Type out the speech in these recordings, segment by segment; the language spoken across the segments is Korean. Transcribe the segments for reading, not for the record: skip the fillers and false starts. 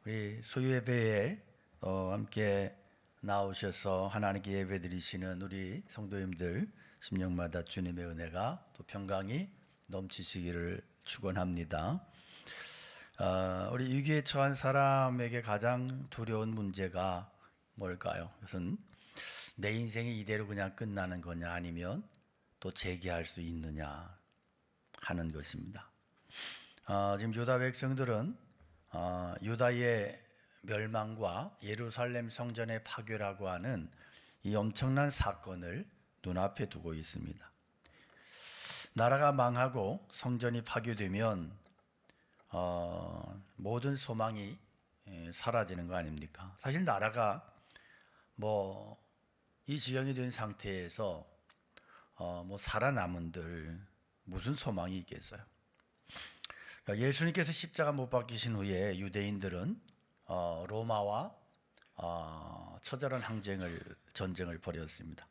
우리 수요예배에 함께 나오셔서 하나님께 예배드리시는 우리 성도님들 심령마다 주님의 은혜가 또 평강이 넘치시기를 축원합니다. 우리 위기에 처한 사람에게 가장 두려운 문제가 뭘까요? 그것은 내 인생이 이대로 그냥 끝나는 거냐, 아니면 또 재기할 수 있느냐 하는 것입니다. 지금 유다 백성들은 유다의 멸망과 예루살렘 성전의 파괴라고 하는 이 엄청난 사건을 눈앞에 두고 있습니다. 나라가 망하고 성전이 파괴되면 모든 소망이 사라지는 거 아닙니까? 사실 나라가 이 지경이 된 상태에서 살아남은들 무슨 소망이 있겠어요? 예수님께서 십자가 못 박히신 후에 유대인들은 로마와 처절한 전쟁을 벌였습니다.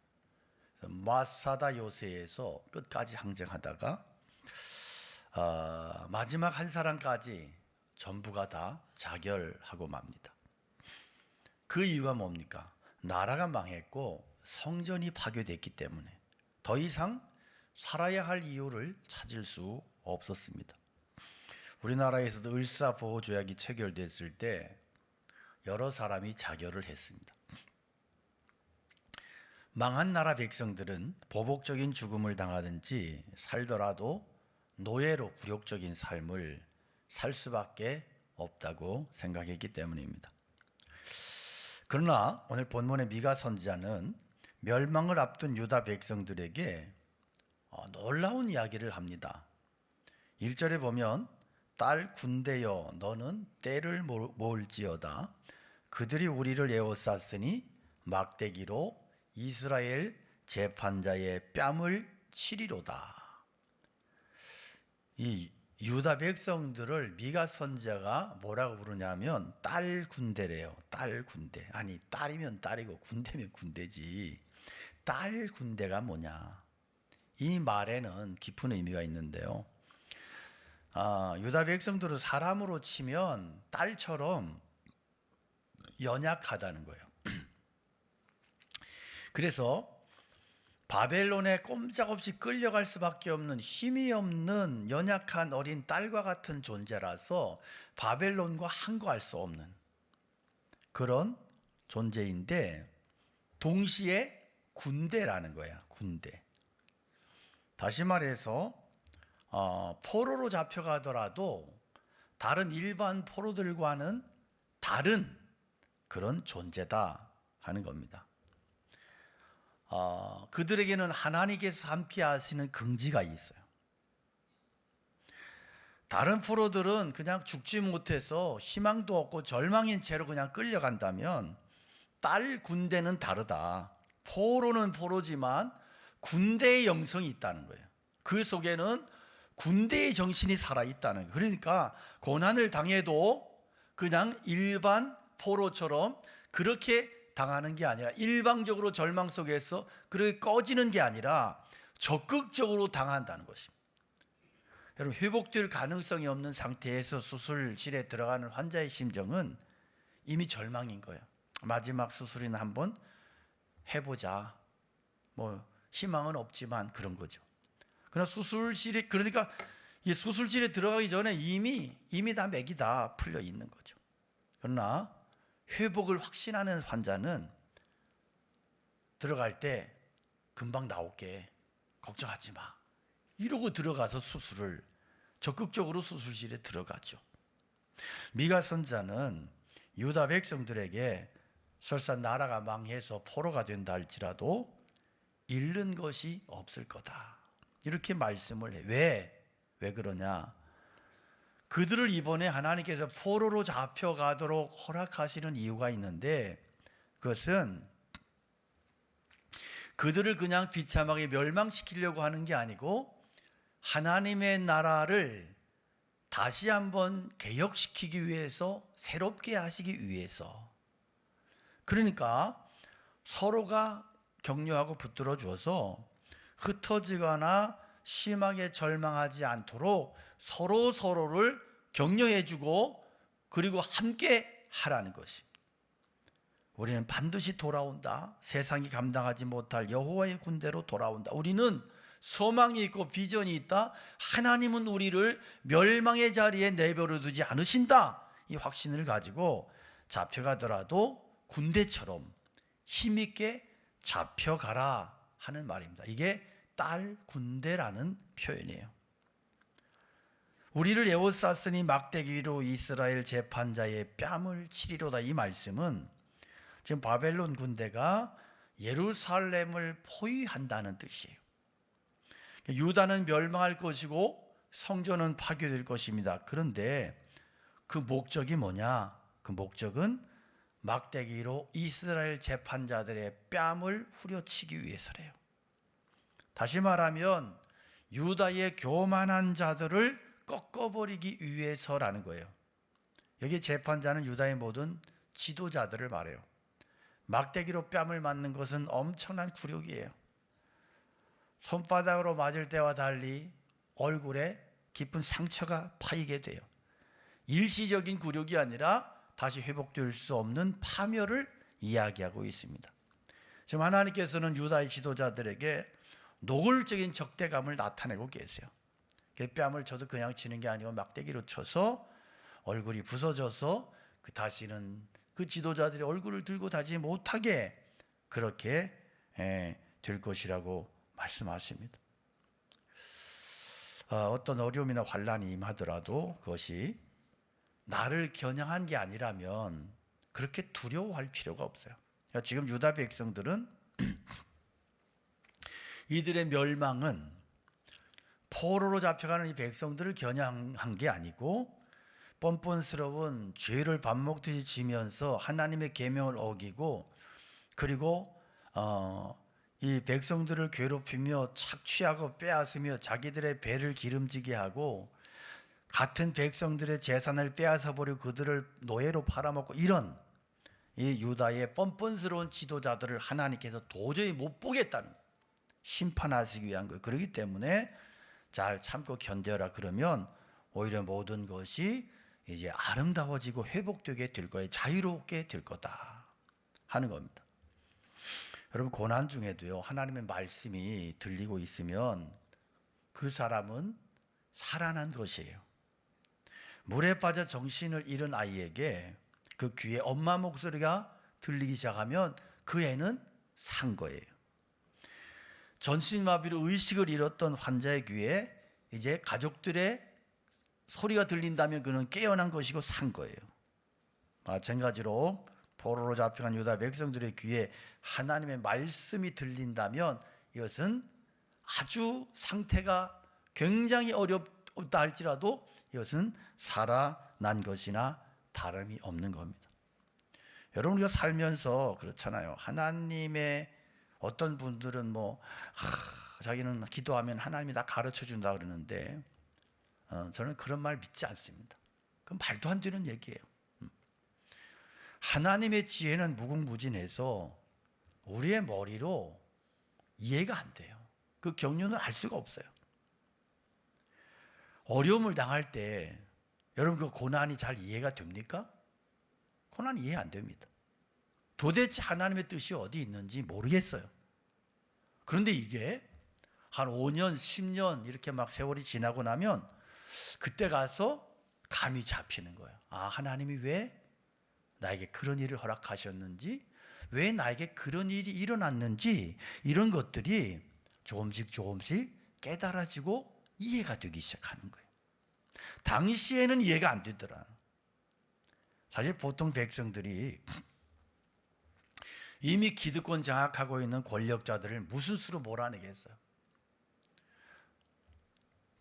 마사다 요새에서 끝까지 항쟁하다가 마지막 한 사람까지 전부가 다 자결하고 맙니다. 그 이유가 뭡니까? 나라가 망했고 성전이 파괴됐기 때문에 더 이상 살아야 할 이유를 찾을 수 없었습니다. 우리나라에서도 을사보호조약이 체결됐을 때 여러 사람이 자결을 했습니다. 망한 나라 백성들은 보복적인 죽음을 당하든지 살더라도 노예로 굴욕적인 삶을 살 수밖에 없다고 생각했기 때문입니다. 그러나 오늘 본문의 미가 선지자는 멸망을 앞둔 유다 백성들에게 놀라운 이야기를 합니다. 1절에 보면 딸 군대여 너는 때를 모을지어다. 그들이 우리를 에워쌌으니 막대기로 이스라엘 재판자의 뺨을 치리로다. 이 유다 백성들을 미가 선지자가 뭐라고 부르냐면 딸 군대래요. 딸 군대. 아니, 딸이면 딸이고 군대면 군대지. 딸 군대가 뭐냐? 이 말에는 깊은 의미가 있는데요. 유다 백성들은 사람으로 치면 딸처럼 연약하다는 거예요. 그래서 바벨론에 꼼짝없이 끌려갈 수밖에 없는 힘이 없는 연약한 어린 딸과 같은 존재라서 바벨론과 항거할 수 없는 그런 존재인데 동시에 군대라는 거야. 군대. 다시 말해서 포로로 잡혀가더라도 다른 일반 포로들과는 다른 그런 존재다 하는 겁니다. 그들에게는 하나님께서 함께 하시는 긍지가 있어요. 다른 포로들은 그냥 죽지 못해서 희망도 없고 절망인 채로 그냥 끌려간다면 딸 군대는 다르다. 포로는 포로지만 군대의 영성이 있다는 거예요. 그 속에는 군대의 정신이 살아있다는 거예요. 그러니까 고난을 당해도 그냥 일반 포로처럼 그렇게 당하는 게 아니라 일방적으로 절망 속에서 그렇게 꺼지는 게 아니라 적극적으로 당한다는 것입니다. 여러분, 회복될 가능성이 없는 상태에서 수술실에 들어가는 환자의 심정은 이미 절망인 거예요. 마지막 수술이나 한번 해보자. 희망은 없지만 그런 거죠. 그러나 그러니까 이 수술실에 들어가기 전에 이미 다 맥이 다 풀려 있는 거죠. 그러나 회복을 확신하는 환자는 들어갈 때 금방 나올게, 걱정하지 마, 이러고 들어가서 적극적으로 수술실에 들어가죠. 미가 선지자는 유다 백성들에게 설사 나라가 망해서 포로가 된다 할지라도 잃는 것이 없을 거다, 이렇게 말씀을 해. 왜 그러냐? 그들을 이번에 하나님께서 포로로 잡혀가도록 허락하시는 이유가 있는데, 그것은 그들을 그냥 비참하게 멸망시키려고 하는 게 아니고 하나님의 나라를 다시 한번 개혁시키기 위해서, 새롭게 하시기 위해서. 그러니까 서로가 격려하고 붙들어 주어서 흩어지거나 심하게 절망하지 않도록 서로를 격려해 주고 그리고 함께 하라는 것입니다. 우리는 반드시 돌아온다. 세상이 감당하지 못할 여호와의 군대로 돌아온다. 우리는 소망이 있고 비전이 있다. 하나님은 우리를 멸망의 자리에 내버려 두지 않으신다. 이 확신을 가지고 잡혀가더라도 군대처럼 힘있게 잡혀가라 하는 말입니다. 이게 딸 군대라는 표현이에요. 우리를 에워쌌으니 막대기로 이스라엘 재판자의 뺨을 치리로다. 이 말씀은 지금 바벨론 군대가 예루살렘을 포위한다는 뜻이에요. 유다는 멸망할 것이고 성전은 파괴될 것입니다. 그런데 그 목적이 뭐냐? 그 목적은 막대기로 이스라엘 재판자들의 뺨을 후려치기 위해서래요. 다시 말하면 유다의 교만한 자들을 꺾어버리기 위해서라는 거예요. 여기 재판자는 유다의 모든 지도자들을 말해요. 막대기로 뺨을 맞는 것은 엄청난 굴욕이에요. 손바닥으로 맞을 때와 달리 얼굴에 깊은 상처가 파이게 돼요. 일시적인 굴욕이 아니라 다시 회복될 수 없는 파멸을 이야기하고 있습니다. 지금 하나님께서는 유다의 지도자들에게 노골적인 적대감을 나타내고 계세요. 뺨을 쳐도 그냥 치는 게 아니고 막대기로 쳐서 얼굴이 부서져서 다시는 그 지도자들의 얼굴을 들고 다니지 못하게 그렇게 될 것이라고 말씀하십니다. 어떤 어려움이나 환난이 임하더라도 그것이 나를 겨냥한 게 아니라면 그렇게 두려워할 필요가 없어요. 그러니까 지금 유다 백성들은 이들의 멸망은 포로로 잡혀가는 이 백성들을 겨냥한 게 아니고 뻔뻔스러운 죄를 밥 먹듯이 지면서 하나님의 계명을 어기고 그리고 이 백성들을 괴롭히며 착취하고 빼앗으며 자기들의 배를 기름지게 하고 같은 백성들의 재산을 빼앗아 버리고 그들을 노예로 팔아먹고 이런 이 유다의 뻔뻔스러운 지도자들을 하나님께서 도저히 못 보겠다는 심판하시기 위한 거예요. 그렇기 때문에 잘 참고 견뎌라. 그러면 오히려 모든 것이 이제 아름다워지고 회복되게 될 거예요. 자유롭게 될 거다 하는 겁니다. 여러분 고난 중에도요 하나님의 말씀이 들리고 있으면 그 사람은 살아난 것이에요. 물에 빠져 정신을 잃은 아이에게 그 귀에 엄마 목소리가 들리기 시작하면 그 애는 산 거예요. 전신마비로 의식을 잃었던 환자의 귀에 이제 가족들의 소리가 들린다면 그는 깨어난 것이고 산 거예요. 마찬가지로 포로로 잡혀간 유다 백성들의 귀에 하나님의 말씀이 들린다면 이것은 아주 상태가 굉장히 어렵다 할지라도 이것은 살아난 것이나 다름이 없는 겁니다. 여러분 우리가 살면서 그렇잖아요. 하나님의 어떤 분들은 자기는 기도하면 하나님이 다 가르쳐 준다 그러는데 저는 그런 말 믿지 않습니다. 그건 말도 안 되는 얘기예요. 하나님의 지혜는 무궁무진해서 우리의 머리로 이해가 안 돼요. 그 경륜을 알 수가 없어요. 어려움을 당할 때 여러분 그 고난이 잘 이해가 됩니까? 고난 이해 안 됩니다. 도대체 하나님의 뜻이 어디 있는지 모르겠어요. 그런데 이게 한 5년, 10년 이렇게 막 세월이 지나고 나면 그때 가서 감이 잡히는 거예요. 아, 하나님이 왜 나에게 그런 일을 허락하셨는지, 왜 나에게 그런 일이 일어났는지 이런 것들이 조금씩 깨달아지고 이해가 되기 시작하는 거예요. 당시에는 이해가 안 되더라. 사실 보통 백성들이 이미 기득권 장악하고 있는 권력자들을 무슨 수로 몰아내겠어요?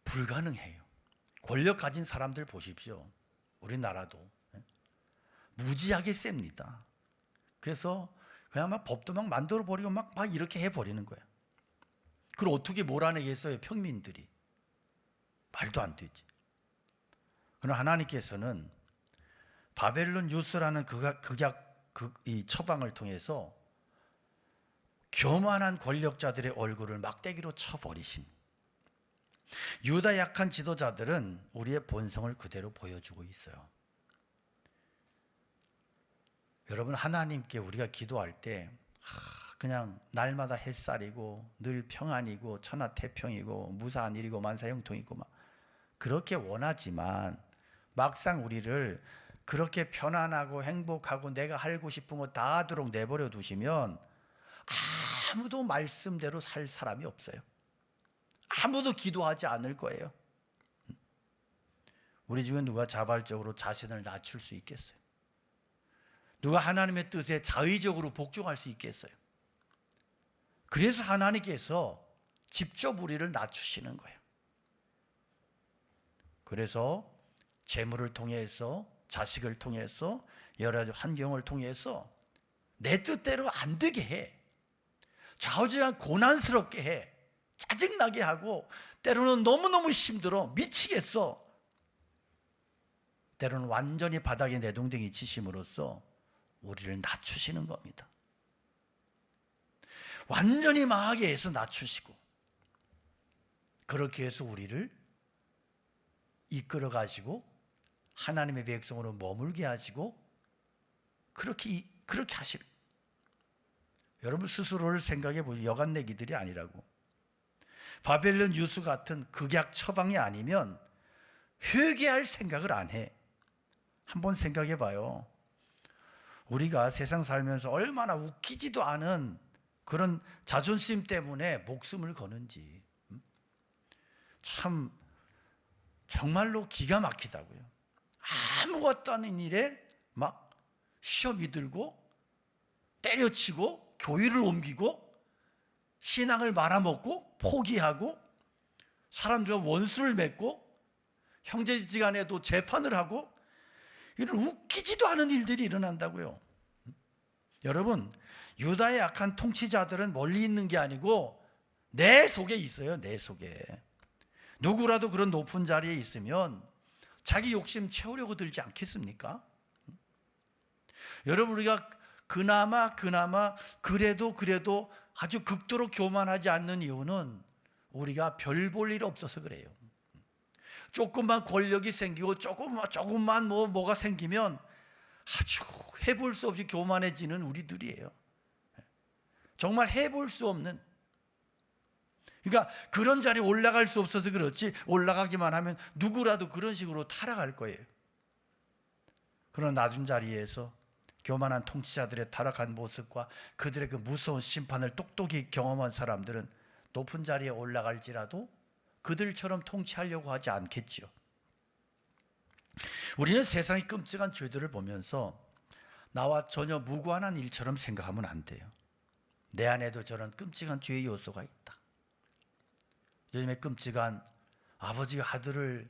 불가능해요. 권력 가진 사람들 보십시오. 우리나라도 무지하게 셉니다. 그래서 그냥 막 법도 막 만들어 버리고 막 이렇게 해버리는 거예요. 그걸 어떻게 몰아내겠어요? 평민들이. 말도 안 되지. 그러나 하나님께서는 바벨론 유스라는 이 처방을 통해서 교만한 권력자들의 얼굴을 막대기로 쳐버리신 유다 약한 지도자들은 우리의 본성을 그대로 보여주고 있어요. 여러분, 하나님께 우리가 기도할 때 그냥 날마다 햇살이고 늘 평안이고 천하태평이고 무사한 일이고 만사형통이고 막 그렇게 원하지만 막상 우리를 그렇게 편안하고 행복하고 내가 하고 싶은 거 다 하도록 내버려 두시면 아무도 말씀대로 살 사람이 없어요. 아무도 기도하지 않을 거예요. 우리 중에 누가 자발적으로 자신을 낮출 수 있겠어요? 누가 하나님의 뜻에 자의적으로 복종할 수 있겠어요? 그래서 하나님께서 직접 우리를 낮추시는 거예요. 그래서 재물을 통해서, 자식을 통해서, 여러 가지 환경을 통해서 내 뜻대로 안 되게 해. 좌우지간 고난스럽게 해. 짜증나게 하고, 때로는 너무너무 힘들어 미치겠어. 때로는 완전히 바닥에 내동댕이 치심으로써 우리를 낮추시는 겁니다. 완전히 망하게 해서 낮추시고, 그렇게 해서 우리를 이끌어 가시고 하나님의 백성으로 머물게 하시고 그렇게 하시는. 여러분 스스로를 생각해 보세요. 여간내기들이 아니라고. 바벨론 유수 같은 극약 처방이 아니면 회개할 생각을 안 해. 한번 생각해 봐요. 우리가 세상 살면서 얼마나 웃기지도 않은 그런 자존심 때문에 목숨을 거는지 참 정말로 기가 막히다고요. 아무것도 아닌 일에 막 시험이 들고 때려치고 교회를 옮기고 신앙을 말아먹고 포기하고 사람들과 원수를 맺고 형제지간에도 재판을 하고 이런 웃기지도 않은 일들이 일어난다고요. 여러분, 유다의 악한 통치자들은 멀리 있는 게 아니고 내 속에 있어요. 내 속에. 누구라도 그런 높은 자리에 있으면 자기 욕심 채우려고 들지 않겠습니까? 여러분, 우리가 그나마 그래도 아주 극도로 교만하지 않는 이유는 우리가 별 볼 일 없어서 그래요. 조금만 권력이 생기고 조금만 뭐가 생기면 아주 해볼 수 없이 교만해지는 우리들이에요. 정말 해볼 수 없는. 그러니까 그런 자리에 올라갈 수 없어서 그렇지, 올라가기만 하면 누구라도 그런 식으로 타락할 거예요. 그런 낮은 자리에서 교만한 통치자들의 타락한 모습과 그들의 그 무서운 심판을 똑똑히 경험한 사람들은 높은 자리에 올라갈지라도 그들처럼 통치하려고 하지 않겠지요. 우리는 세상의 끔찍한 죄들을 보면서 나와 전혀 무관한 일처럼 생각하면 안 돼요. 내 안에도 저런 끔찍한 죄의 요소가 있다. 요즘에 끔찍한 아버지가 아들을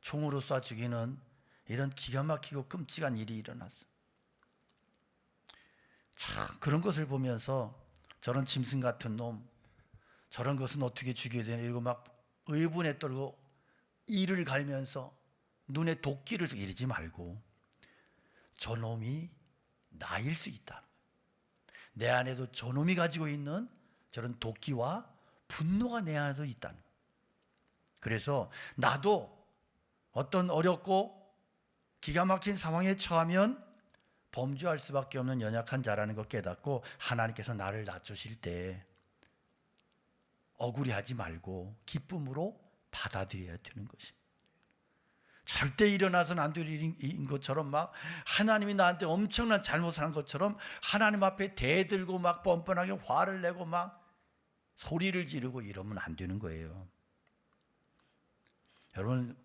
총으로 쏴 죽이는 이런 기가 막히고 끔찍한 일이 일어났어. 참 그런 것을 보면서 저런 짐승 같은 놈, 저런 것은 어떻게 죽여야 되나 이러고 막 의분에 떨고 이를 갈면서 눈에 도끼를 이러지 말고 저놈이 나일 수 있다. 내 안에도 저놈이 가지고 있는 저런 도끼와 분노가 내 안에도 있다는 거예요. 그래서 나도 어떤 어렵고 기가 막힌 상황에 처하면 범죄할 수밖에 없는 연약한 자라는 걸 깨닫고 하나님께서 나를 낮추실 때 억울해하지 말고 기쁨으로 받아들여야 되는 것입니다. 절대 일어나서는 안 될 일인 것처럼 막 하나님이 나한테 엄청난 잘못을 한 것처럼 하나님 앞에 대들고 막 뻔뻔하게 화를 내고 막 소리를 지르고 이러면 안 되는 거예요. 여러분,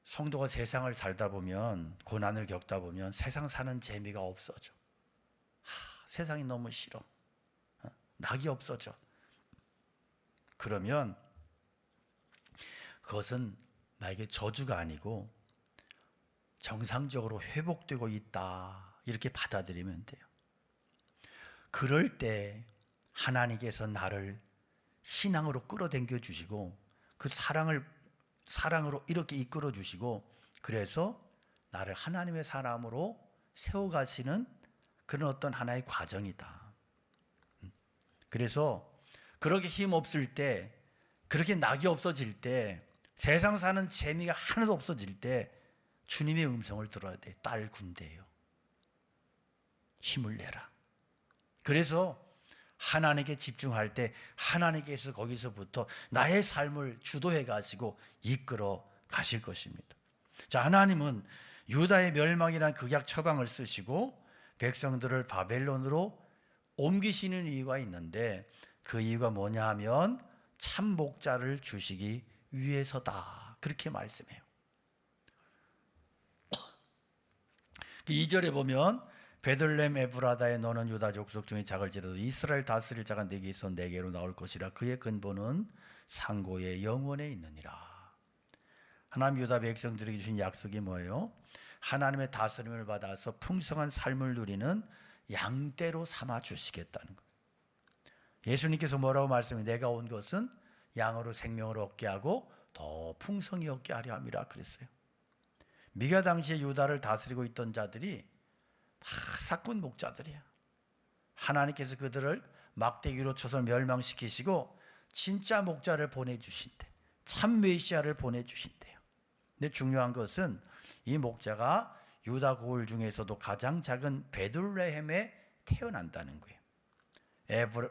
성도가 세상을 살다 보면, 고난을 겪다 보면 세상 사는 재미가 없어져. 세상이 너무 싫어. 낙이 없어져. 그러면 그것은 나에게 저주가 아니고 정상적으로 회복되고 있다, 이렇게 받아들이면 돼요. 그럴 때 하나님께서 나를 신앙으로 끌어당겨 주시고 그 사랑으로 이렇게 이끌어 주시고, 그래서 나를 하나님의 사람으로 세워가시는 그런 어떤 하나의 과정이다. 그래서 그렇게 힘 없을 때, 그렇게 낙이 없어질 때, 세상 사는 재미가 하나도 없어질 때 주님의 음성을 들어야 돼. 딸 군대예요. 힘을 내라. 그래서 하나님께 집중할 때 하나님께서 거기서부터 나의 삶을 주도해 가지고 이끌어 가실 것입니다. 자, 하나님은 유다의 멸망이란 극약 처방을 쓰시고 백성들을 바벨론으로 옮기시는 이유가 있는데, 그 이유가 뭐냐 하면 참 목자를 주시기 위해서다, 그렇게 말씀해요. 2절에 보면 베들레헴 에브라다에 너는 유다 족속 중에 작을지라도 이스라엘 다스릴 자가 내게서 내게로 나올 것이라. 그의 근본은 상고의 영원에 있느니라. 하나님 유다 백성들에게 주신 약속이 뭐예요? 하나님의 다스림을 받아서 풍성한 삶을 누리는 양떼로 삼아 주시겠다는 거예요. 예수님께서 뭐라고 말씀해? 내가 온 것은 양으로 생명을 얻게 하고 더 풍성히 얻게 하려 함이라 그랬어요. 미가 당시에 유다를 다스리고 있던 자들이 다 사꾼 목자들이야. 하나님께서 그들을 막대기로 쳐서 멸망시키시고 진짜 목자를 보내주신대. 참 메시아를 보내주신대요. 근데 중요한 것은 이 목자가 유다 고을 중에서도 가장 작은 베들레헴에 태어난다는 거예요.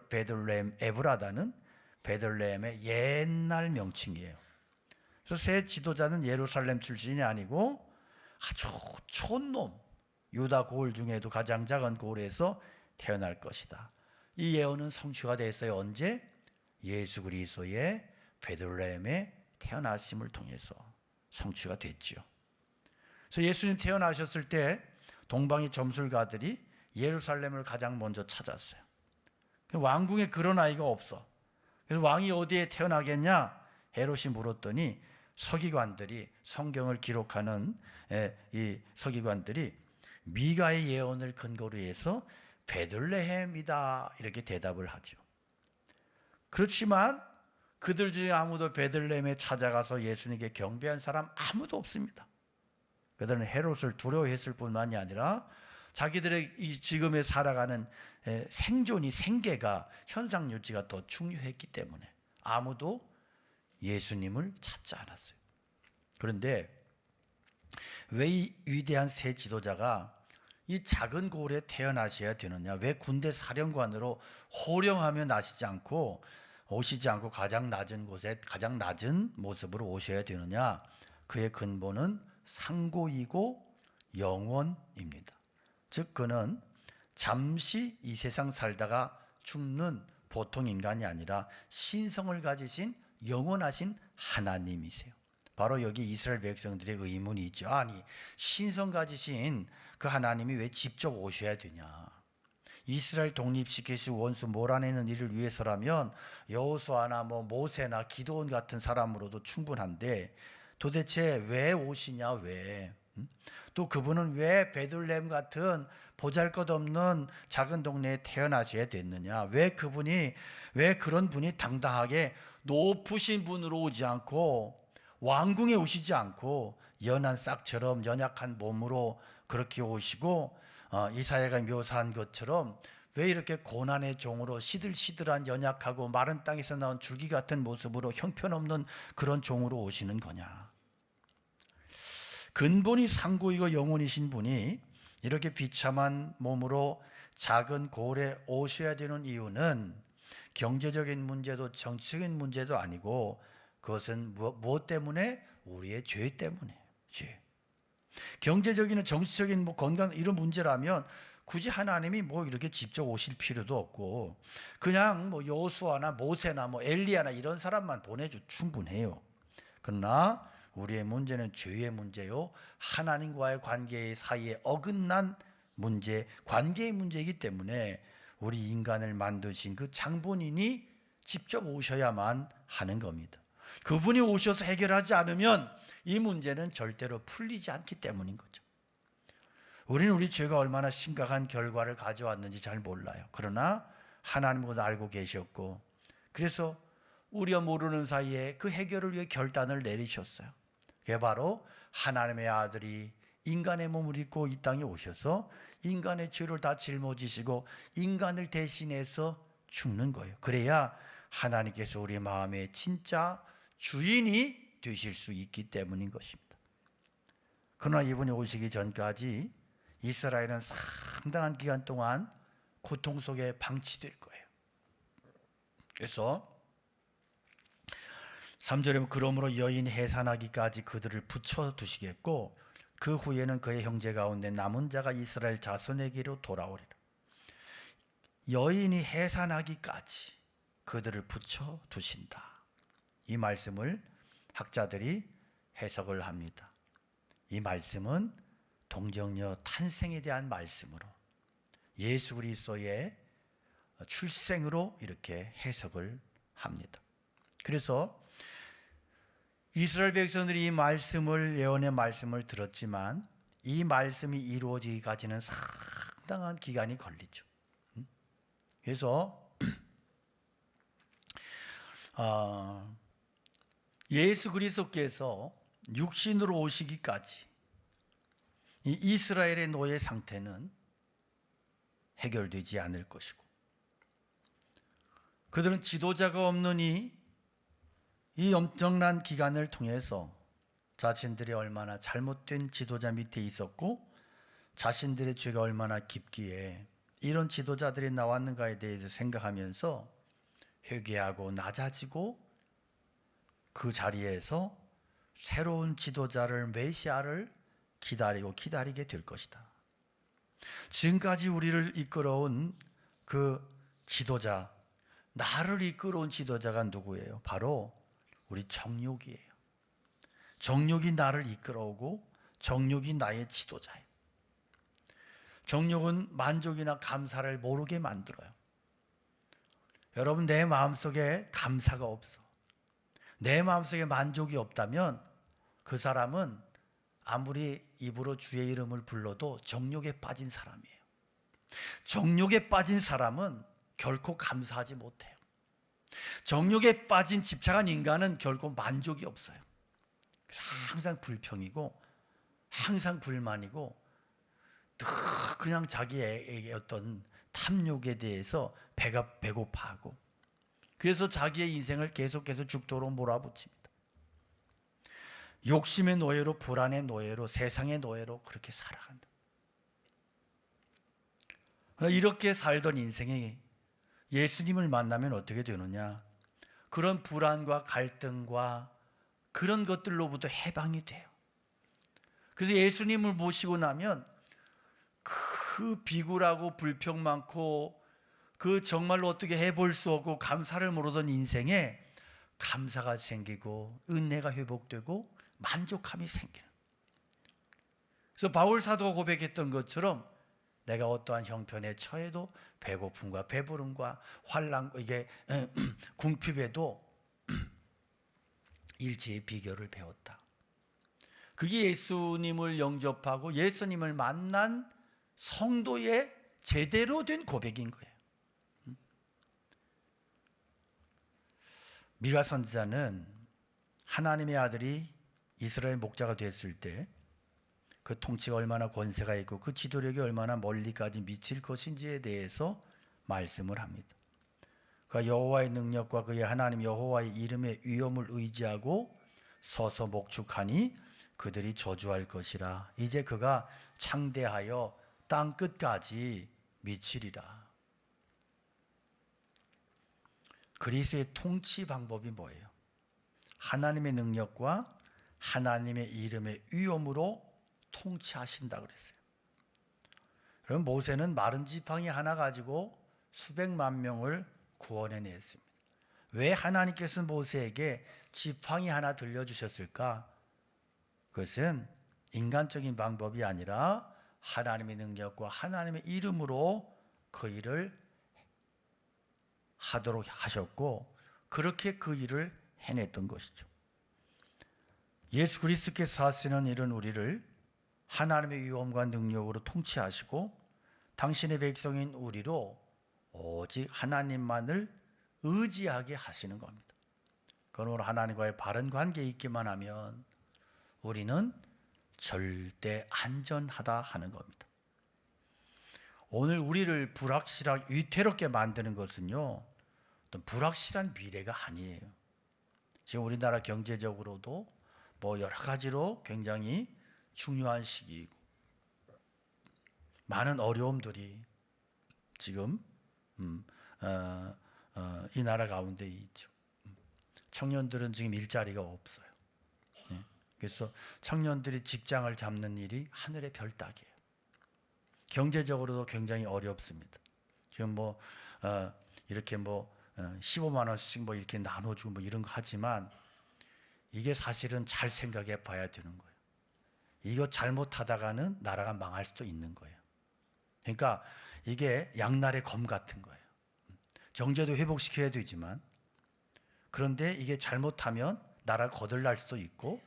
베들레헴 에브라다는 베들레헴의 옛날 명칭이에요. 그래서 새 지도자는 예루살렘 출신이 아니고 아주 촌놈, 유다 고을 중에도 가장 작은 고을에서 태어날 것이다. 이 예언은 성취가 됐어요. 언제? 예수 그리스도의 베들레헴에 태어나심을 통해서 성취가 됐죠. 그래서 예수님 태어나셨을 때 동방의 점술가들이 예루살렘을 가장 먼저 찾았어요. 왕궁에 그런 아이가 없어. 그래서 왕이 어디에 태어나겠냐? 헤롯이 물었더니 서기관들이, 성경을 기록하는 이 서기관들이 미가의 예언을 근거로 해서 베들레헴이다, 이렇게 대답을 하죠. 그렇지만 그들 중에 아무도 베들레헴에 찾아가서 예수님께 경배한 사람 아무도 없습니다. 그들은 헤롯을 두려워했을 뿐만이 아니라 자기들의 이 지금에 살아가는 생존이, 생계가, 현상 유지가 더 중요했기 때문에 아무도 예수님을 찾지 않았어요. 그런데 왜 이 위대한 새 지도자가 이 작은 고을에 태어나셔야 되느냐? 왜 군대 사령관으로 호령하며 오시지 않고 가장 낮은 곳에 가장 낮은 모습으로 오셔야 되느냐? 그의 근본은 상고이고 영원입니다. 즉 그는 잠시 이 세상 살다가 죽는 보통 인간이 아니라 신성을 가지신 영원하신 하나님이세요. 바로 여기 이스라엘 백성들의 의문이 있죠. 아니, 신성 가지신 그 하나님이 왜 직접 오셔야 되냐? 이스라엘 독립시키시고 원수 몰아내는 일을 위해서라면 여호수아나 모세나 기드온 같은 사람으로도 충분한데 도대체 왜 오시냐? 왜? 또 그분은 왜 베들레헴 같은 보잘것없는 작은 동네에 태어나셔야 됐느냐? 왜 그런 분이 당당하게 높으신 분으로 오지 않고 왕궁에 오시지 않고 연한 싹처럼 연약한 몸으로 그렇게 오시고 이사야가 묘사한 것처럼 왜 이렇게 고난의 종으로 시들시들한 연약하고 마른 땅에서 나온 줄기 같은 모습으로 형편없는 그런 종으로 오시는 거냐? 근본이 상고이고 영원이신 분이 이렇게 비참한 몸으로 작은 고을에 오셔야 되는 이유는 경제적인 문제도 정치적인 문제도 아니고 그것은 무엇 때문에? 우리의 죄 때문에. 죄. 경제적인 정치적인 건강 이런 문제라면 굳이 하나님이 이렇게 직접 오실 필요도 없고 그냥 여호수아나 모세나 엘리야나 이런 사람만 보내줘 충분해요. 그러나 우리의 문제는 죄의 문제요, 하나님과의 관계 사이에 어긋난 문제, 관계의 문제이기 때문에 우리 인간을 만드신 그 장본인이 직접 오셔야만 하는 겁니다. 그분이 오셔서 해결하지 않으면 이 문제는 절대로 풀리지 않기 때문인 거죠. 우리는 우리 죄가 얼마나 심각한 결과를 가져왔는지 잘 몰라요. 그러나 하나님은 알고 계셨고 그래서 우리가 모르는 사이에 그 해결을 위해 결단을 내리셨어요. 그게 바로 하나님의 아들이 인간의 몸을 입고 이 땅에 오셔서 인간의 죄를 다 짊어지시고 인간을 대신해서 죽는 거예요. 그래야 하나님께서 우리 마음의 진짜 주인이 되실 수 있기 때문인 것입니다. 그러나 이분이 오시기 전까지 이스라엘은 상당한 기간 동안 고통 속에 방치될 거예요. 그래서 3절에 보면 그러므로 여인이 해산하기까지 그들을 붙여두시겠고 그 후에는 그의 형제 가운데 남은 자가 이스라엘 자손에게로 돌아오리라. 여인이 해산하기까지 그들을 붙여두신다. 이 말씀을 학자들이 해석을 합니다. 이 말씀은 동정녀 탄생에 대한 말씀으로 예수 그리스도의 출생으로 이렇게 해석을 합니다. 그래서 이스라엘 백성들이 이 말씀을, 예언의 말씀을 들었지만 이 말씀이 이루어지기까지는 상당한 기간이 걸리죠. 그래서 예수 그리스도께서 육신으로 오시기까지 이 이스라엘의 노예 상태는 해결되지 않을 것이고, 그들은 지도자가 없는 이 엄청난 기간을 통해서 자신들이 얼마나 잘못된 지도자 밑에 있었고 자신들의 죄가 얼마나 깊기에 이런 지도자들이 나왔는가에 대해서 생각하면서 회개하고 낮아지고 그 자리에서 새로운 지도자를, 메시아를 기다리게 될 것이다. 지금까지 우리를 이끌어온 그 지도자, 나를 이끌어온 지도자가 누구예요? 바로 우리 정욕이에요. 정욕이 나를 이끌어오고 정욕이 나의 지도자예요. 정욕은 만족이나 감사를 모르게 만들어요. 여러분, 내 마음속에 감사가 없어, 내 마음속에 만족이 없다면 그 사람은 아무리 입으로 주의 이름을 불러도 정욕에 빠진 사람이에요. 정욕에 빠진 사람은 결코 감사하지 못해요. 정욕에 빠진 집착한 인간은 결코 만족이 없어요. 그래서 항상 불평이고 항상 불만이고 늘 그냥 자기의 어떤 탐욕에 대해서 배가 배고파하고, 그래서 자기의 인생을 계속해서 죽도록 몰아붙입니다. 욕심의 노예로, 불안의 노예로, 세상의 노예로 그렇게 살아간다. 이렇게 살던 인생이 예수님을 만나면 어떻게 되느냐? 그런 불안과 갈등과 그런 것들로부터 해방이 돼요. 그래서 예수님을 모시고 나면 그 비굴하고 불평 많고 그 정말로 어떻게 해볼 수 없고 감사를 모르던 인생에 감사가 생기고 은혜가 회복되고 만족함이 생기는. 그래서 바울 사도가 고백했던 것처럼 내가 어떠한 형편에 처해도 배고픔과 배부름과 환난, 이게 궁핍에도 일제의 비결을 배웠다. 그게 예수님을 영접하고 예수님을 만난 성도의 제대로 된 고백인 거예요. 미가 선지자는 하나님의 아들이 이스라엘 목자가 됐을 때 그 통치가 얼마나 권세가 있고 그 지도력이 얼마나 멀리까지 미칠 것인지에 대해서 말씀을 합니다. 그 여호와의 능력과 그의 하나님 여호와의 이름의 위엄을 의지하고 서서 목축하니 그들이 저주할 것이라. 이제 그가 창대하여 땅 끝까지 미치리라. 그리스도의 통치 방법이 뭐예요? 하나님의 능력과 하나님의 이름의 위엄으로 통치하신다 그랬어요. 그럼 모세는 마른 지팡이 하나 가지고 수백만 명을 구원해냈습니다. 왜 하나님께서 모세에게 지팡이 하나 들려주셨을까? 그것은 인간적인 방법이 아니라 하나님의 능력과 하나님의 이름으로 그 일을 하도록 하셨고 그렇게 그 일을 해냈던 것이죠. 예수 그리스도께서 하시는 일은 우리를 하나님의 위엄과 능력으로 통치하시고 당신의 백성인 우리로 오직 하나님만을 의지하게 하시는 겁니다. 그러므로 하나님과의 바른 관계에 있기만 하면 우리는 절대 안전하다 하는 겁니다. 오늘 우리를 불확실하게 위태롭게 만드는 것은요, 어떤 불확실한 미래가 아니에요. 지금 우리나라 경제적으로도 뭐 여러 가지로 굉장히 중요한 시기이고 많은 어려움들이 지금 이 나라 가운데 있죠. 청년들은 지금 일자리가 없어요. 그래서 청년들이 직장을 잡는 일이 하늘의 별 따기예요. 경제적으로도 굉장히 어렵습니다. 지금 이렇게 15만 원씩 이렇게 나눠주고 이런 거 하지만 이게 사실은 잘 생각해 봐야 되는 거예요. 이거 잘못하다가는 나라가 망할 수도 있는 거예요. 그러니까 이게 양날의 검 같은 거예요. 경제도 회복시켜야 되지만 그런데 이게 잘못하면 나라가 거덜날 수도 있고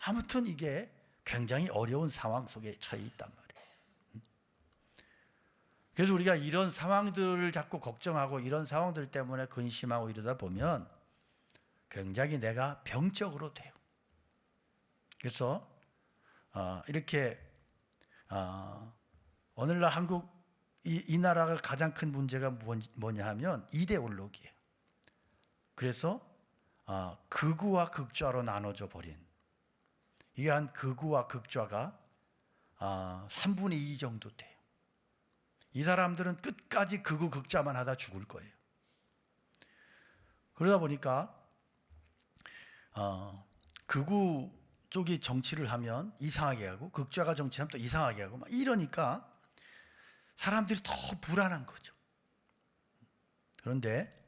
아무튼 이게 굉장히 어려운 상황 속에 처해 있단 말이에요. 그래서 우리가 이런 상황들을 자꾸 걱정하고 이런 상황들 때문에 근심하고 이러다 보면 굉장히 내가 병적으로 돼요. 그래서 이렇게 오늘날 한국 이 나라가 가장 큰 문제가 뭐냐 하면 이데올로기예요. 그래서 극우와 극좌로 나눠져 버린 이 한 극우와 극좌가 3분의 2 정도 돼요. 이 사람들은 끝까지 극우 극좌만 하다 죽을 거예요. 그러다 보니까 극우 쪽이 정치를 하면 이상하게 하고 극좌가 정치하면 또 이상하게 하고 막 이러니까 사람들이 더 불안한 거죠. 그런데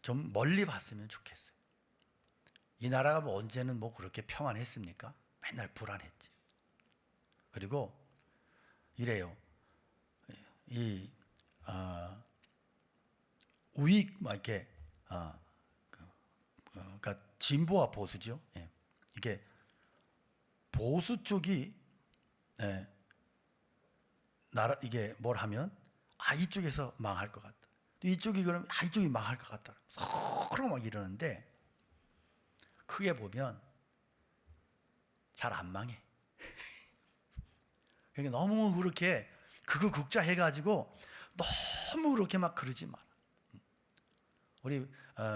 좀 멀리 봤으면 좋겠어요. 이 나라가 언제는 그렇게 평안했습니까? 맨날 불안했지. 그리고 이래요. 이 우익 이렇게 그러니까 진보와 보수죠. 이게 보수 쪽이 이게 뭘 하면 이쪽에서 망할 것 같다. 이쪽이 그러면 이쪽이 망할 것 같다. 서로 막 이러는데 크게 보면 잘 안 망해. 그러니까 너무 그렇게 그거 극좌 해가지고 너무 그렇게 막 그러지 마라. 우리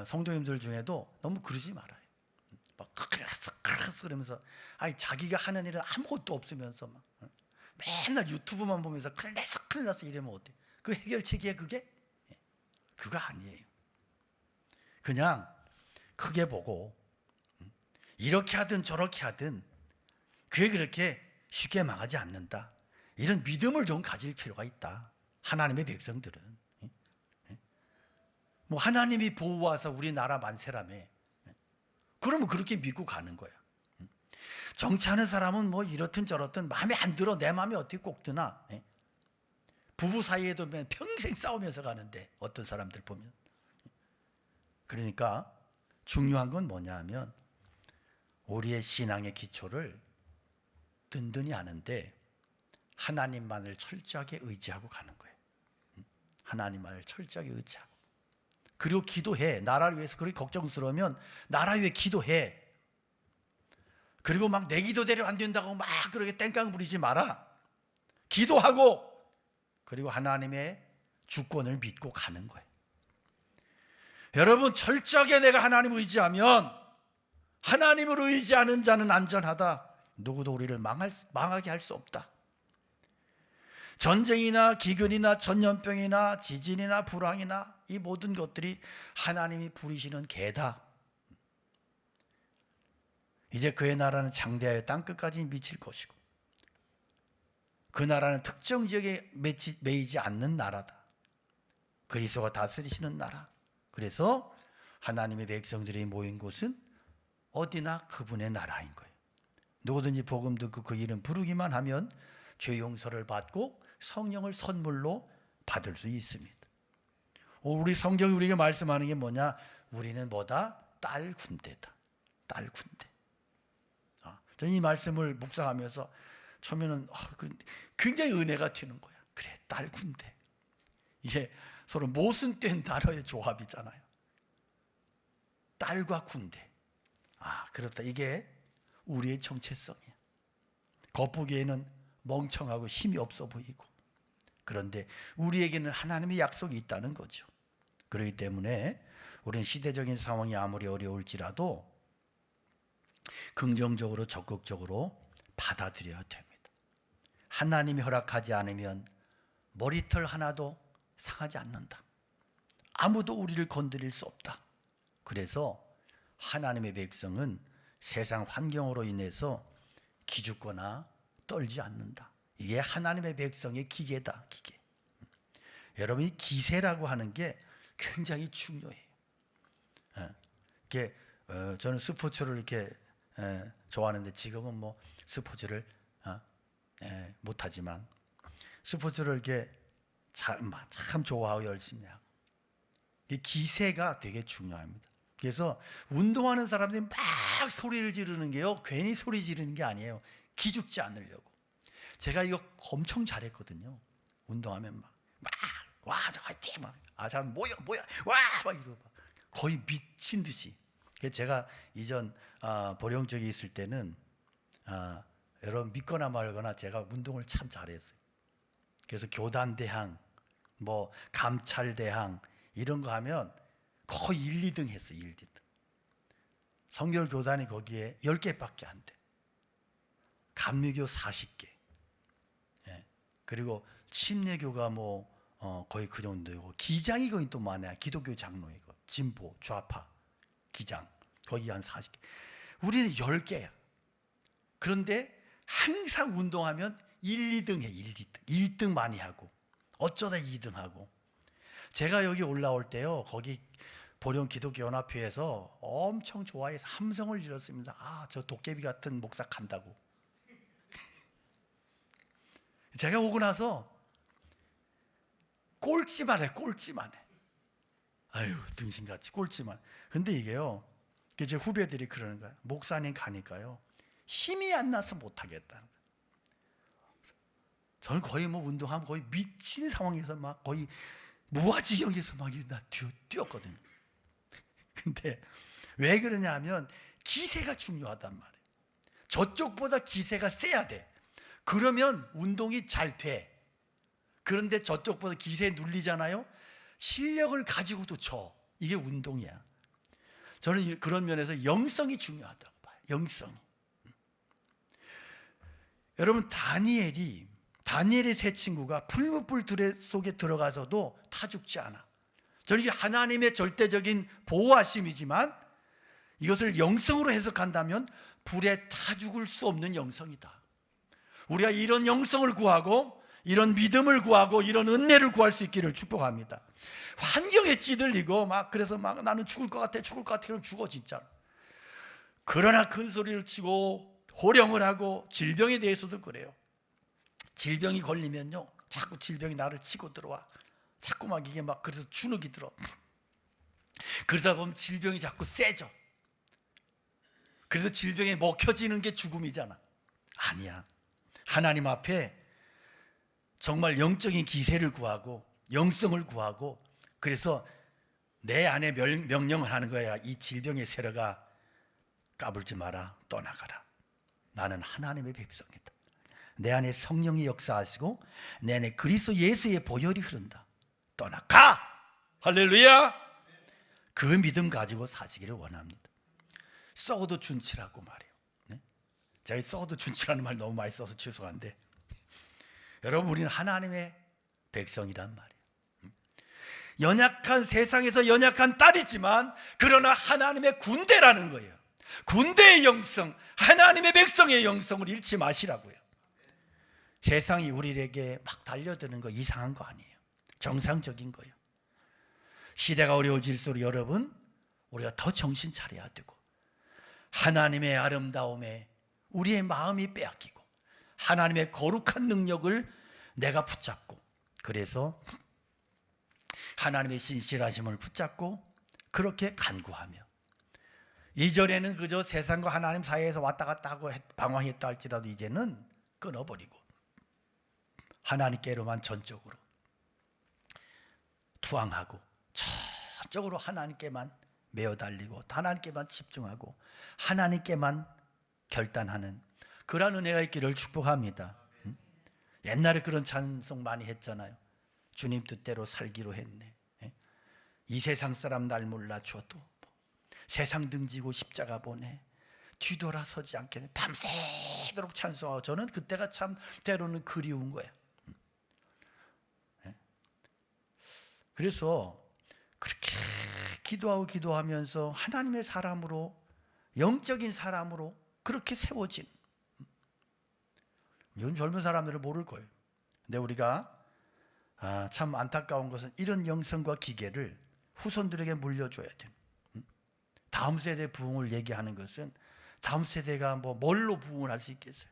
성도님들 중에도 너무 그러지 말아요. 막 그러면서 자기가 하는 일은 아무것도 없으면서 막 맨날 유튜브만 보면서 큰일 났어 이러면 어때? 그 해결책이야 그게? 그거 아니에요. 그냥 크게 보고 이렇게 하든 저렇게 하든 그게 그렇게 쉽게 망하지 않는다. 이런 믿음을 좀 가질 필요가 있다. 하나님의 백성들은 하나님이 보호하사 우리나라 만세라며. 그러면 그렇게 믿고 가는 거야. 정치하는 사람은 이렇든 저렇든 마음에 안 들어. 내 마음에 어떻게 꼭 드나. 부부 사이에도 평생 싸우면서 가는데 어떤 사람들 보면. 그러니까 중요한 건 뭐냐 하면 우리의 신앙의 기초를 든든히 하는데 하나님만을 철저하게 의지하고 가는 거예요. 하나님만을 철저하게 의지하고. 그리고 기도해. 나라를 위해서 그렇게 걱정스러우면 나라 위해 기도해. 그리고 막 내 기도대로 안 된다고 막 그렇게 땡깡 부리지 마라. 기도하고 그리고 하나님의 주권을 믿고 가는 거예요. 여러분 철저하게 내가 하나님을 의지하면 하나님을 의지하는 자는 안전하다. 누구도 우리를 망하게 할 수 없다. 전쟁이나 기근이나 전염병이나 지진이나 불황이나 이 모든 것들이 하나님이 부리시는 개다. 이제 그의 나라는 장대하여 땅끝까지 미칠 것이고 그 나라는 특정 지역에 매이지 않는 나라다. 그리스도가 다스리시는 나라. 그래서 하나님의 백성들이 모인 곳은 어디나 그분의 나라인 거예요. 누구든지 복음 듣고 그 이름 부르기만 하면 죄 용서를 받고 성령을 선물로 받을 수 있습니다. 우리 성경이 우리에게 말씀하는 게 뭐냐? 우리는 뭐다? 딸 군대다. 딸 군대. 저는 이 말씀을 묵상하면서 처음에는 굉장히 은혜가 되는 거야. 그래, 딸 군대. 이게 서로 모순된 단어의 조합이잖아요. 딸과 군대. 그렇다. 이게 우리의 정체성이야. 겉보기에는 멍청하고 힘이 없어 보이고 그런데 우리에게는 하나님의 약속이 있다는 거죠. 그렇기 때문에 우리는 시대적인 상황이 아무리 어려울지라도 긍정적으로 적극적으로 받아들여야 됩니다. 하나님이 허락하지 않으면 머리털 하나도 상하지 않는다. 아무도 우리를 건드릴 수 없다. 그래서 하나님의 백성은 세상 환경으로 인해서 기죽거나 떨지 않는다. 이게 하나님의 백성의 기계다. 기계. 여러분, 이 기세라고 하는 게 굉장히 중요해요. 저는 스포츠를 이렇게 좋아하는데 지금은 뭐 스포츠를 못하지만 스포츠를 이렇게 참 좋아하고 열심히 하고, 이 기세가 되게 중요합니다. 그래서 운동하는 사람들이 막 소리를 지르는 게요, 괜히 소리 지르는 게 아니에요. 기죽지 않으려고. 제가 이거 엄청 잘했거든요. 운동하면 와, 저 화이팅! 사람 뭐야, 와! 막 이러고 거의 미친 듯이. 제가 이전 보령적에 있을 때는 여러분 믿거나 말거나 제가 운동을 참 잘했어요. 그래서 교단대항, 뭐 감찰대항 이런 거 하면 거의 1, 2등 했어요. 1, 2등. 성결교단이 거기에 10개밖에 안 돼. 감리교 40개. 그리고 침례교가 뭐 거의 그 정도이고, 기장이 거의 또 많아요. 기독교 장로이고, 진보, 좌파, 기장 거기 한 40개. 우리는 10개야. 그런데 항상 운동하면 1, 2등 해. 1, 2등. 1등 많이 하고, 어쩌다 2등 하고. 제가 여기 올라올 때요, 거기 보령 기독교 연합회에서 엄청 좋아해서 함성을 질렀습니다. 저 도깨비 같은 목사 간다고. 제가 오고 나서 꼴찌만 해. 아유, 등신같이 꼴찌만. 근데 이게요, 제 후배들이 그러는 거예요. 목사님 가니까요, 힘이 안 나서 못하겠다는 거예요. 저는 거의 뭐 운동하면 거의 미친 상황에서 막 거의 무아지경에서 막 뛰었거든요. 근데 왜 그러냐 하면 기세가 중요하단 말이에요. 저쪽보다 기세가 세야 돼. 그러면 운동이 잘 돼. 그런데 저쪽보다 기세에 눌리잖아요. 실력을 가지고도 져. 이게 운동이야. 저는 그런 면에서 영성이 중요하다고 봐요. 영성. 여러분, 다니엘의 세 친구가 풀무불 속에 들어가서도 타 죽지 않아. 저는 이게 하나님의 절대적인 보호하심이지만 이것을 영성으로 해석한다면 불에 타 죽을 수 없는 영성이다. 우리가 이런 영성을 구하고, 이런 믿음을 구하고, 이런 은혜를 구할 수 있기를 축복합니다. 환경에 찌들리고 그래서 나는 죽을 것 같아 그럼 죽어 진짜. 그러나 큰 소리를 치고 호령을 하고, 질병에 대해서도 그래요. 질병이 걸리면요, 자꾸 질병이 나를 치고 들어와. 자꾸 이게 그래서 주눅이 들어. 그러다 보면 질병이 자꾸 세져. 그래서 질병에 먹혀지는 게 죽음이잖아. 아니야. 하나님 앞에 정말 영적인 기세를 구하고, 영성을 구하고, 그래서 내 안에 명령을 하는 거야. 이 질병의 세력아, 까불지 마라, 떠나가라. 나는 하나님의 백성이다. 내 안에 성령이 역사하시고 내 안에 그리스도 예수의 보혈이 흐른다. 떠나가! 할렐루야! 그 믿음 가지고 사시기를 원합니다. 썩어도 준치라고 말해요. 제가 썩어도 준치라는 말 너무 많이 써서 죄송한데, 여러분, 우리는 하나님의 백성이란 말이에요. 연약한, 세상에서 연약한 딸이지만 그러나 하나님의 군대라는 거예요. 군대의 영성, 하나님의 백성의 영성을 잃지 마시라고요. 세상이 우리에게 막 달려드는 거 이상한 거 아니에요. 정상적인 거예요. 시대가 어려워질수록 여러분, 우리가 더 정신 차려야 되고, 하나님의 아름다움에 우리의 마음이 빼앗기고, 하나님의 거룩한 능력을 내가 붙잡고, 그래서 하나님의 신실하심을 붙잡고 그렇게 간구하며, 이전에는 그저 세상과 하나님 사이에서 왔다 갔다 하고 방황했다 할지라도 이제는 끊어버리고 하나님께로만 전적으로 투항하고 전적으로 하나님께만 매어 달리고 하나님께만 집중하고 하나님께만 결단하는 그러한 은혜가 있기를 축복합니다. 옛날에 그런 찬송 많이 했잖아요. 주님 뜻대로 살기로 했네. 이 세상 사람 날 몰라 줘도 세상 등지고 십자가 보내. 뒤돌아서지 않게 밤새도록 찬송하고, 저는 그때가 참 때로는 그리운 거예요. 그래서 그렇게 기도하면서 하나님의 사람으로, 영적인 사람으로 그렇게 세워진, 요즘 젊은 사람들은 모를 거예요. 근데 우리가 참 안타까운 것은 이런 영성과 기계를 후손들에게 물려줘야 돼요. 다음 세대 부흥을 얘기하는 것은 다음 세대가 뭘로 부흥을 할 수 있겠어요?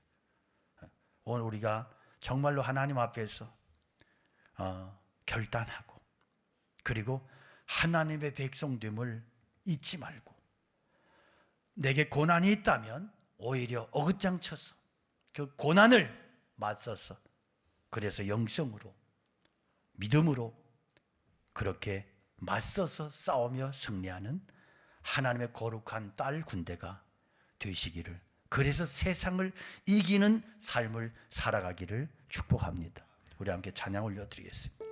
오늘 우리가 정말로 하나님 앞에서 결단하고, 그리고 하나님의 백성됨을 잊지 말고, 내게 고난이 있다면 오히려 어긋장쳐서 그 고난을 맞서서, 그래서 영성으로, 믿음으로 그렇게 맞서서 싸우며 승리하는 하나님의 거룩한 딸 군대가 되시기를, 그래서 세상을 이기는 삶을 살아가기를 축복합니다. 우리 함께 찬양 올려드리겠습니다.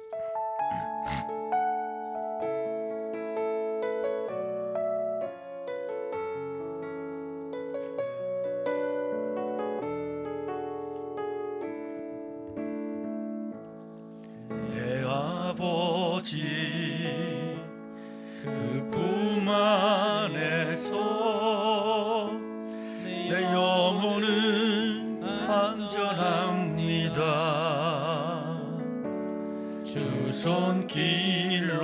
내 아버지 그 품 안에서 내 영혼은 안전합니다. 주 손길로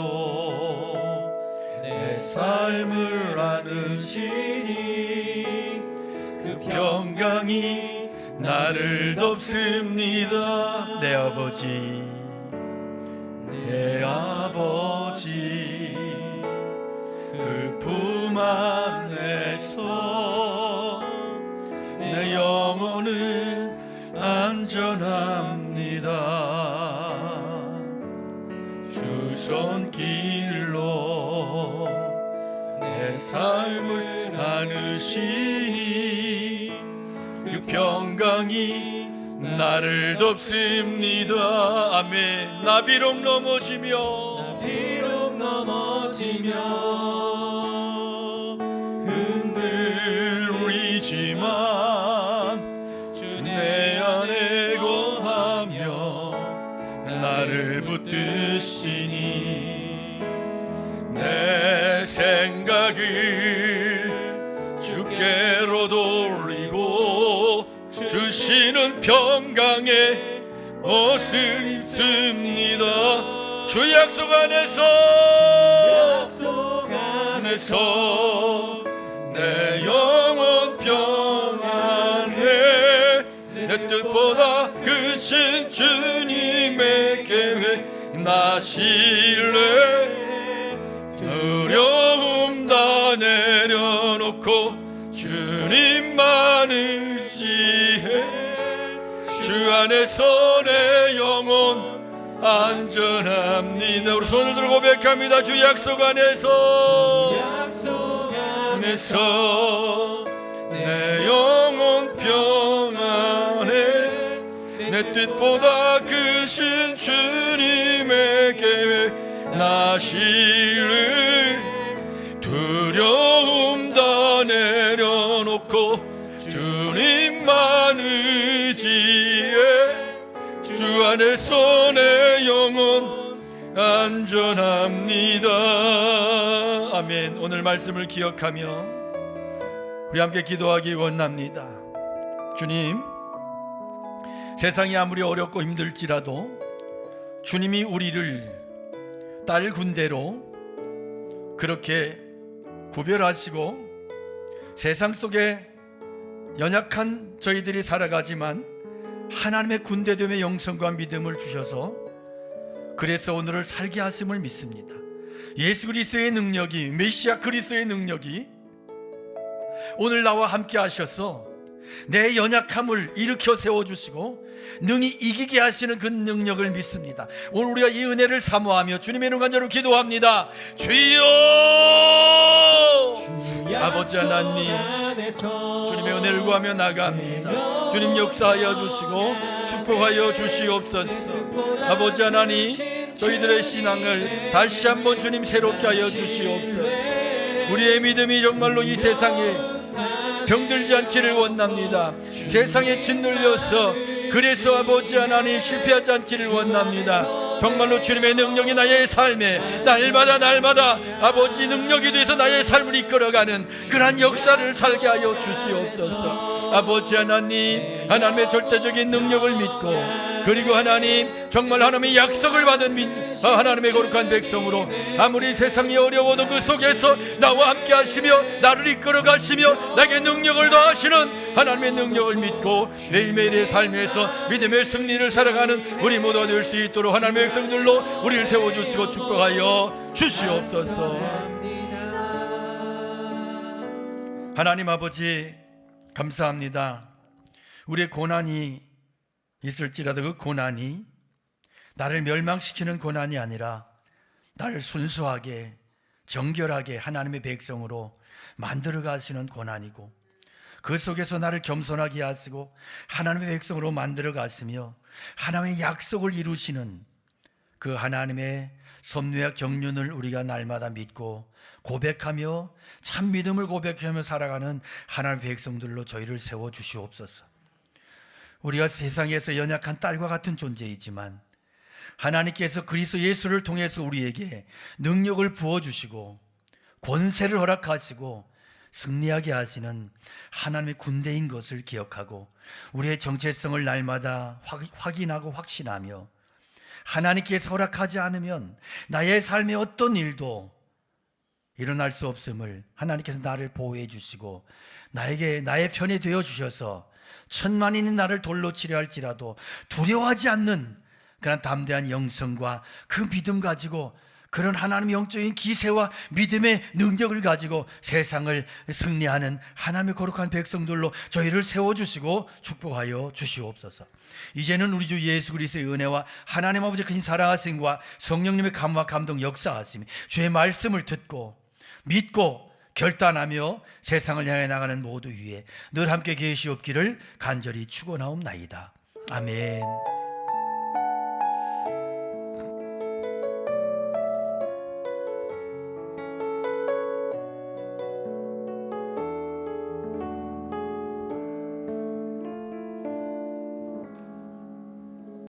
내 삶을 안으시니 그 평강이 나를 덮습니다. 내 아버지, 내 아버지 그 품 안에서 내 영혼은 안전합니다. 주 손길로 내 삶을 안으시니 그 평강이 나를 덮습니다. 아멘. 나 비록 넘어지며 흔들리지만 주 내 안에 거하며 나를 붙드시니 내 생각을 주께로 돌리고 주시는 평강에 옷을 입습니다. 주 약속 안에서 내 영혼 평안해. 내 뜻보다 크신 주님의 계획 나 신뢰 두려움 다 내려놓고 주님만 의지해. 주 안에서 내 영혼 안전합니다. 우리 손을 들고 고백합니다. 주 약속 안에서 내 영혼 평안해. 내 뜻보다 크신 주님의 계획 나 신뢰 두려움 다 내려놓고 주님만 의지해. 주 안에서 내 영혼 안전합니다. 아멘. 오늘 말씀을 기억하며 우리 함께 기도하기 원합니다. 주님, 세상이 아무리 어렵고 힘들지라도 주님이 우리를 딸 군대로 그렇게 구별하시고 세상 속에 연약한 저희들이 살아가지만 하나님의 군대됨의 영성과 믿음을 주셔서 그래서 오늘을 살게 하심을 믿습니다. 예수 그리스도의 능력이, 메시아 그리스도의 능력이 오늘 나와 함께 하셔서 내 연약함을 일으켜 세워주시고 능히 이기게 하시는 그 능력을 믿습니다. 오늘 우리가 이 은혜를 사모하며 주님의 이름 간절히 기도합니다. 주여, 아버지 하나님, 주님의 은혜를 구하며 나갑니다. 주님 역사하여 주시고 축복하여 주시옵소서. 아버지 하나님, 저희들의 신앙을 다시 한번 주님 새롭게 하여 주시옵소서. 우리의 믿음이 정말로 이 세상에 병들지 않기를 원합니다. 세상에 짓눌려서 그래서 아버지 하나님 실패하지 않기를 원합니다. 정말로 주님의 능력이 나의 삶에 날마다 아버지 능력이 돼서 나의 삶을 이끌어가는 그러한 역사를 살게 하여 주시옵소서. 아버지 하나님, 하나님의 절대적인 능력을 믿고, 그리고 하나님 정말 하나님의 약속을 받은 하나님의 거룩한 백성으로 아무리 세상이 어려워도 그 속에서 나와 함께 하시며 나를 이끌어 가시며 나에게 능력을 더하시는 하나님의 능력을 믿고 매일매일의 삶에서 믿음의 승리를 살아가는 우리 모두가 될 수 있도록 하나님의 백성들로 우리를 세워주시고 축복하여 주시옵소서. 하나님 아버지 감사합니다. 우리의 고난이 있을지라도 그 고난이 나를 멸망시키는 고난이 아니라 나를 순수하게 정결하게 하나님의 백성으로 만들어 가시는 고난이고, 그 속에서 나를 겸손하게 하시고 하나님의 백성으로 만들어 가시며 하나님의 약속을 이루시는 그 하나님의 섭리와 경륜을 우리가 날마다 믿고 고백하며 참 믿음을 고백하며 살아가는 하나님의 백성들로 저희를 세워주시옵소서. 우리가 세상에서 연약한 딸과 같은 존재이지만 하나님께서 그리스도 예수를 통해서 우리에게 능력을 부어주시고 권세를 허락하시고 승리하게 하시는 하나님의 군대인 것을 기억하고 우리의 정체성을 날마다 확인하고 확신하며 하나님께서 허락하지 않으면 나의 삶의 어떤 일도 일어날 수 없음을 하나님께서 나를 보호해 주시고 나에게 나의 편이 되어 주셔서 천만인이 나를 돌로 치려 할지라도 두려워하지 않는 그런 담대한 영성과 그 믿음 가지고 그런 하나님의 영적인 기세와 믿음의 능력을 가지고 세상을 승리하는 하나님의 거룩한 백성들로 저희를 세워주시고 축복하여 주시옵소서. 이제는 우리 주 예수 그리스도의 은혜와 하나님 아버지의 큰 사랑하심과 성령님의 감화 감동 역사하심이 주의 말씀을 듣고 믿고 결단하며 세상을 향해 나가는 모두 위에 늘 함께 계시옵기를 간절히 축원하옵나이다. 아멘.